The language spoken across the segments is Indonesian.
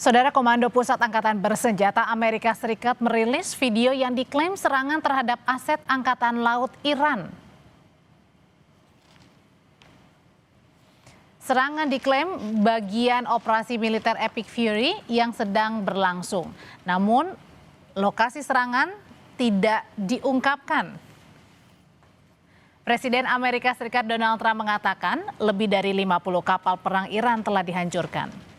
Saudara, Komando Pusat Angkatan Bersenjata Amerika Serikat merilis video yang diklaim serangan terhadap aset Angkatan Laut Iran. Serangan diklaim bagian operasi militer Epic Fury yang sedang berlangsung. Namun, lokasi serangan tidak diungkapkan. Presiden Amerika Serikat Donald Trump mengatakan lebih dari 50 kapal perang Iran telah dihancurkan.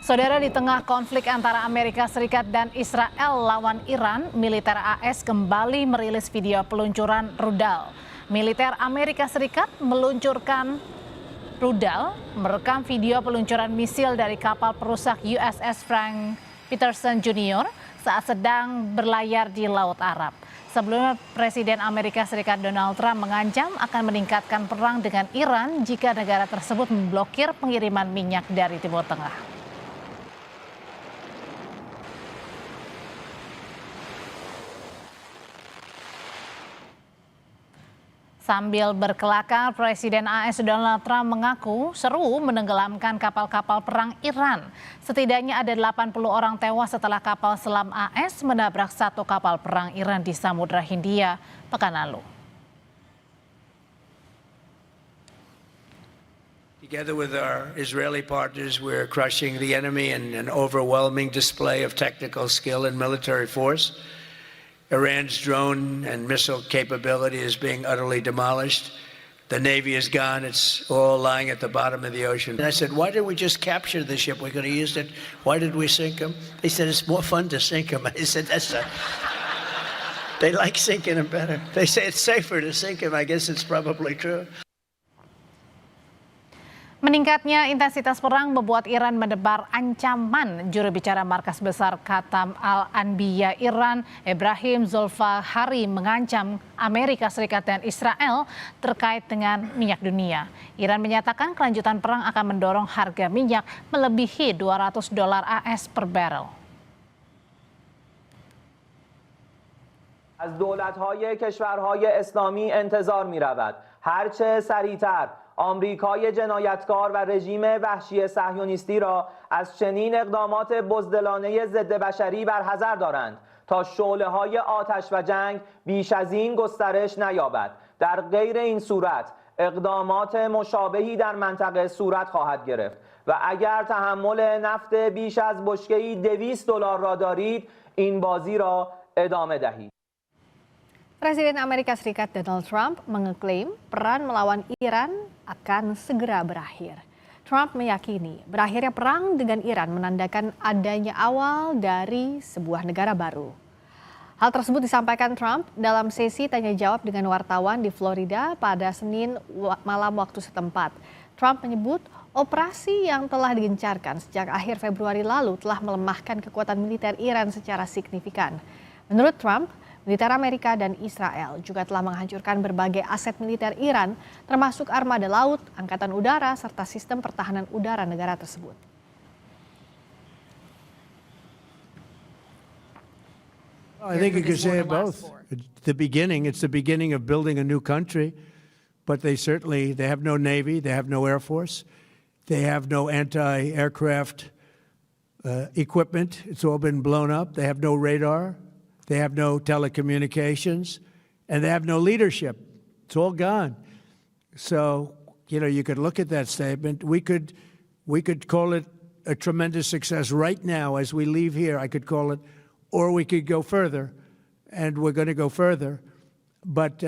Saudara, di tengah konflik antara Amerika Serikat dan Israel lawan Iran, militer AS kembali merilis video peluncuran rudal. Militer Amerika Serikat meluncurkan rudal, merekam video peluncuran misil dari kapal perusak USS Frank Peterson Jr. saat sedang berlayar di Laut Arab. Sebelumnya, Presiden Amerika Serikat Donald Trump mengancam akan meningkatkan perang dengan Iran jika negara tersebut memblokir pengiriman minyak dari Timur Tengah. Sambil berkelakar, Presiden AS Donald Trump mengaku seru menenggelamkan kapal-kapal perang Iran. Setidaknya ada 80 orang tewas setelah kapal selam AS menabrak satu kapal perang Iran di Samudra Hindia pekan lalu. Together with our Israeli partners, we're crushing the enemy in an overwhelming display of technical skill and military force. Iran's drone and missile capability is being utterly demolished. The Navy is gone. It's all lying at the bottom of the ocean. And I said, why didn't we just capture the ship? We're going to use it. Why did we sink them? They said, it's more fun to sink them. I said, they like sinking them better. They say it's safer to sink them. I guess it's probably true. Meningkatnya intensitas perang membuat Iran mendebar ancaman. Juru bicara Markas Besar Khatam Al-Anbiya Iran, Ebrahim Zolfahari, mengancam Amerika Serikat dan Israel terkait dengan minyak dunia. Iran menyatakan kelanjutan perang akan mendorong harga minyak melebihi $200 AS per barrel. از دولت‌های کشورهای اسلامی انتظار می‌رود هرچه سریعتر آمریکای جنایتکار و رژیم وحشی صهیونیستی را از چنین اقدامات بزدلانه ضد بشری برحذر دارند تا شعله‌های آتش و جنگ بیش از این گسترش نیابد. در غیر این صورت اقدامات مشابهی در منطقه صورت خواهد گرفت و اگر تحمل نفت بیش از بشکه‌ای $200 را دارید این بازی را ادامه دهید. Presiden Amerika Serikat Donald Trump mengeklaim perang melawan Iran akan segera berakhir. Trump meyakini berakhirnya perang dengan Iran menandakan adanya awal dari sebuah negara baru. Hal tersebut disampaikan Trump dalam sesi tanya jawab dengan wartawan di Florida pada Senin malam waktu setempat. Trump menyebut operasi yang telah digencarkan sejak akhir Februari lalu telah melemahkan kekuatan militer Iran secara signifikan. Menurut Trump, militer Amerika dan Israel juga telah menghancurkan berbagai aset militer Iran, termasuk armada laut, angkatan udara, serta sistem pertahanan udara negara tersebut. I think you could say it both. It's the beginning of building a new country, but they have no Navy, they have no Air Force, they have no anti-aircraft equipment. It's all been blown up. They have no radar. They have no telecommunications, and they have no leadership. It's all gone. So, you could look at that statement. We could call it a tremendous success right now as we leave here. I could call it, or we could go further, and we're going to go further. But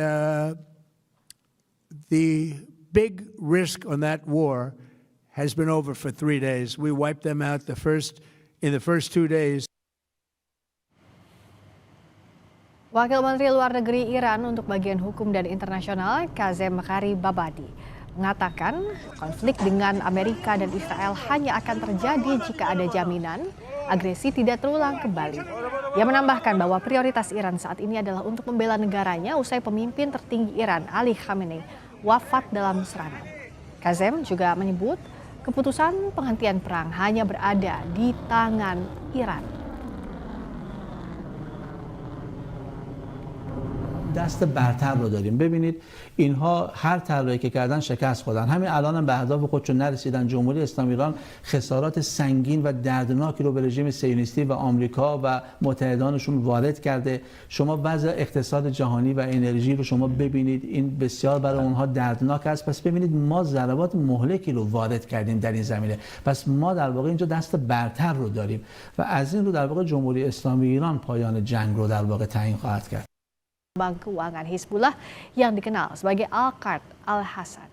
the big risk on that war has been over for 3 days. We wiped them out in the first 2 days. Wakil Menteri Luar Negeri Iran untuk bagian hukum dan internasional, Kazem Gharibabadi, mengatakan konflik dengan Amerika dan Israel hanya akan terjadi jika ada jaminan agresi tidak terulang kembali. Ia menambahkan bahwa prioritas Iran saat ini adalah untuk membela negaranya usai pemimpin tertinggi Iran, Ali Khamenei, wafat dalam serangan. Kazem juga menyebut keputusan penghentian perang hanya berada di tangan Iran. دست برتر رو داریم. ببینید اینها هر طرحی که کردن شکست خوردن. همین الان هم به اهداف خودشون نرسیدن. جمهوری اسلامی ایران خسارات سنگین و دردناکی رو به رژیم صهیونیستی و آمریکا و متحدانشون وارد کرده. شما وضع اقتصاد جهانی و انرژی رو شما ببینید، این بسیار برای اونها دردناک است. پس ببینید ما ضربات مهلکی رو وارد کردیم در این زمینه. پس ما در واقع اینجا دست برتر رو داریم و از این رو در واقع جمهوری اسلامی ایران پایان جنگ رو در واقع تعیین خواهد کرد. Bank Keuangan Hizbullah yang dikenal sebagai Al-Qard Al-Hasan.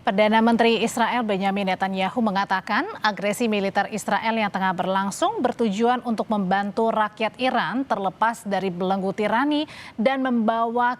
Perdana Menteri Israel Benjamin Netanyahu mengatakan agresi militer Israel yang tengah berlangsung bertujuan untuk membantu rakyat Iran terlepas dari belenggu tirani dan membawa